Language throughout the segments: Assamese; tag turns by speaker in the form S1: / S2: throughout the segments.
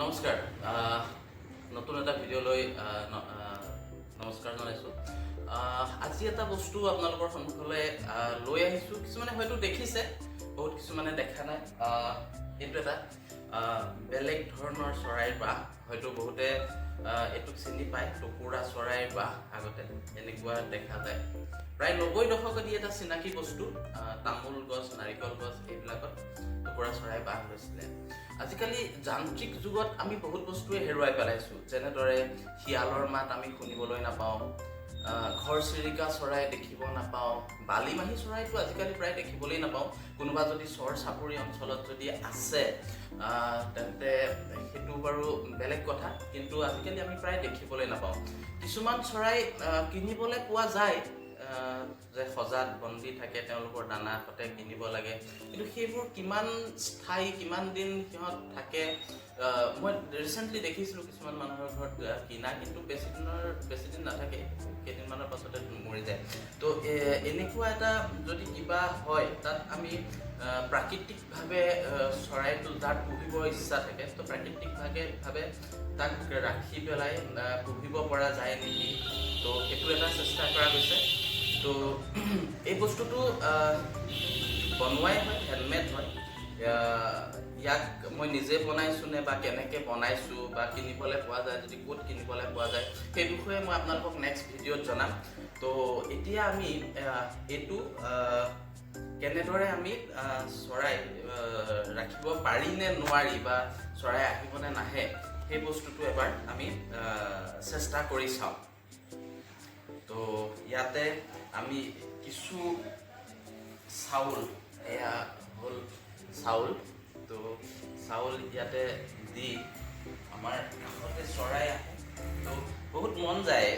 S1: নমস্কাৰ নতুন এটা ভিডিঅ'লৈ নমস্কাৰ জনাইছোঁ। আজি এটা বস্তু আপোনালোকৰ সন্মুখলৈ লৈ আহিছোঁ। কিছুমানে হয়তো দেখিছে, বহুত কিছুমানে দেখা নাই। এইটো এটা বেলেগ ধৰণৰ চৰাইৰ বাহ। হয়তো বহুতে এইটোক চিনি পায়, টুকুৰা চৰাইৰ বাহ। আগতে এনেকুৱা দেখা যায়। প্ৰায় 90 দশকত এটা চিনাকি বস্তু। তামোল গছ, নাৰিকল গছ এইবিলাকত টুকুৰা চৰাই বাহ লৈছিলে। আজিকালি যান্ত্ৰিক যুগত আমি বহুত বস্তুৱে হেৰুৱাই পেলাইছোঁ। যেনেদৰে শিয়ালৰ মাত আমি শুনিবলৈ নাপাওঁ, ঘৰচিৰিকা চৰাই দেখিব নাপাওঁ, বালিমাহী চৰাইটো আজিকালি প্ৰায় দেখিবলৈ নাপাওঁ। কোনোবা যদি চৰ চাপৰি অঞ্চলত যদি আছে তেন্তে সেইটো বাৰু বেলেগ কথা, কিন্তু আজিকালি আমি প্ৰায় দেখিবলৈ নাপাওঁ। কিছুমান চৰাই কিনিবলৈ পোৱা যায়, যে সজাত বন্দী থাকে, তেওঁলোকৰ দানা সতে কিনিব লাগে, কিন্তু সেইবোৰ কিমান স্থায়ী, কিমান দিন সিহঁত থাকে। মই ৰিচেণ্টলি দেখিছিলোঁ কিছুমান মানুহৰ ঘৰত কিনা, কিন্তু বেছি দিন নাথাকে, কেইদিনমানৰ পাছতে মৰি যায়। তো এনেকুৱা এটা যদি কিবা হয়, তাত আমি প্ৰাকৃতিকভাৱে চৰাইটো যাৰ পুহিব ইচ্ছা থাকে, তো প্ৰাকৃতিকভাৱে তাক ৰাখি পেলাই পুহিব পৰা যায় নেকি, তো সেইটো এটা চেষ্টা কৰা গৈছে। তো এই বস্তুটো বনোৱাই হয়, হেণ্ডমেড হয়। ইয়াক মই নিজে বনাইছোঁ নে বা কেনেকৈ বনাইছোঁ বা কিনিবলৈ পোৱা যায়, যদি ক'ত কিনিবলৈ পোৱা যায়, সেই বিষয়ে মই আপোনালোকক নেক্সট ভিডিঅ'ত জনাম। তো এতিয়া আমি এইটো কেনেদৰে আমি চৰাই ৰাখিব পাৰি নে নোৱাৰি, বা চৰাই আহিব নে নাহে, সেই বস্তুটো এবাৰ আমি চেষ্টা কৰি চাওঁ। তো ইয়াতে আমি কিছু চাউল, এয়া হ'ল চাউল, তো চাউল ইয়াতে দি আমাৰ কাষতে চৰাই আহে। তো বহুত মন যায়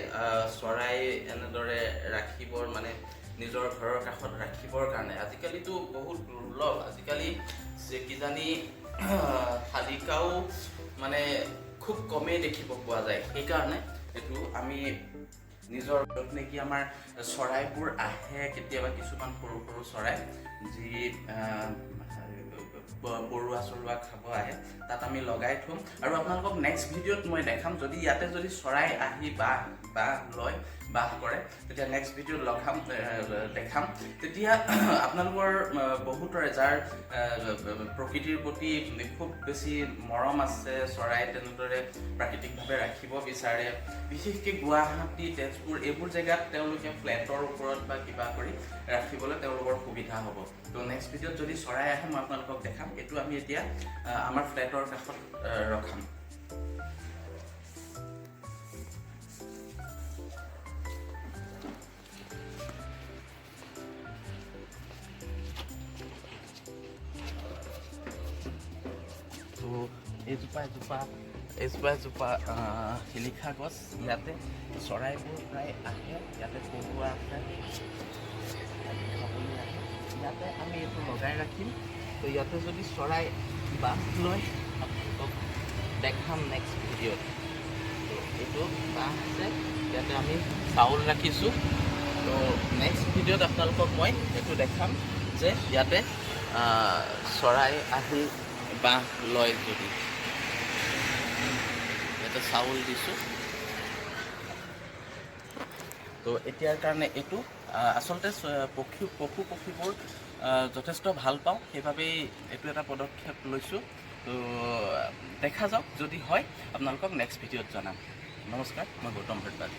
S1: চৰাই এনেদৰে ৰাখিবৰ, মানে নিজৰ ঘৰৰ কাষত ৰাখিবৰ কাৰণে। আজিকালিতো বহুত দুৰ্লভ, আজিকালি কিজানি শালিকাও মানে খুব কমেই দেখিব পোৱা যায়। সেইকাৰণে এইটো আমি নিজৰ য'ত নেকি আমাৰ চৰাইবোৰ আহে, কেতিয়াবা কিছুমান সৰু সৰু চৰাই যি পৰুৱা চৰুৱা খাব আহে, তাত আমি লগাই থ'ম। আৰু আপোনালোকক নেক্সট ভিডিঅ'ত মই দেখাম, যদি ইয়াতে যদি চৰাই আহি বাহ লয়, বাস কৰে, তেতিয়া নেক্সট ভিডিঅ'ত দেখাম। তেতিয়া আপোনালোকৰ বহুতৰে যাৰ প্ৰকৃতিৰ প্ৰতি খুব বেছি মৰম আছে, চৰাই তেনেদৰে প্ৰাকৃতিকভাৱে ৰাখিব বিচাৰে, বিশেষকৈ গুৱাহাটী, তেজপুৰ এইবোৰ জেগাত তেওঁলোকে ফ্লেটৰ ওপৰত বা কিবা কৰি ৰাখিবলৈ তেওঁলোকৰ সুবিধা হ'ব। তো নেক্সট ভিডিঅ'ত যদি চৰাই আহে মই আপোনালোকক দেখাম। এইটো আমি এতিয়া আমাৰ ফ্লেটৰ কাষত ৰখাম। তো এজোপা শিলিখা গছ, ইয়াতে চৰাইবোৰ প্ৰায় আহে, ইয়াতে পৰুৱা আছে, খাবলৈ আহে। ইয়াতে আমি এইটো লগাই ৰাখিম। তো ইয়াতে যদি চৰাই বাস লয়, আপোনালোকক দেখাম নেক্সট ভিডিঅ'ত। তো এইটো বাহ আছে, ইয়াতে আমি চাউল ৰাখিছোঁ। তো নেক্সট ভিডিঅ'ত আপোনালোকক মই এইটো দেখাম যে ইয়াতে চৰাই আহি বাহ লয় যদি। ইয়াতে চাউল দিছোঁ। তো এতিয়াৰ কাৰণে এইটো আচলতে পশু পক্ষীবোৰ যথেষ্ট ভাল পাওঁ, সেইবাবেই এইটো এটা পদক্ষেপ লৈছোঁ। তো দেখা যাওক, যদি হয় আপোনালোকক নেক্সট ভিডিঅ'ত জনাম। নমস্কাৰ, মই গৌতম ভট্টাচাৰ্য।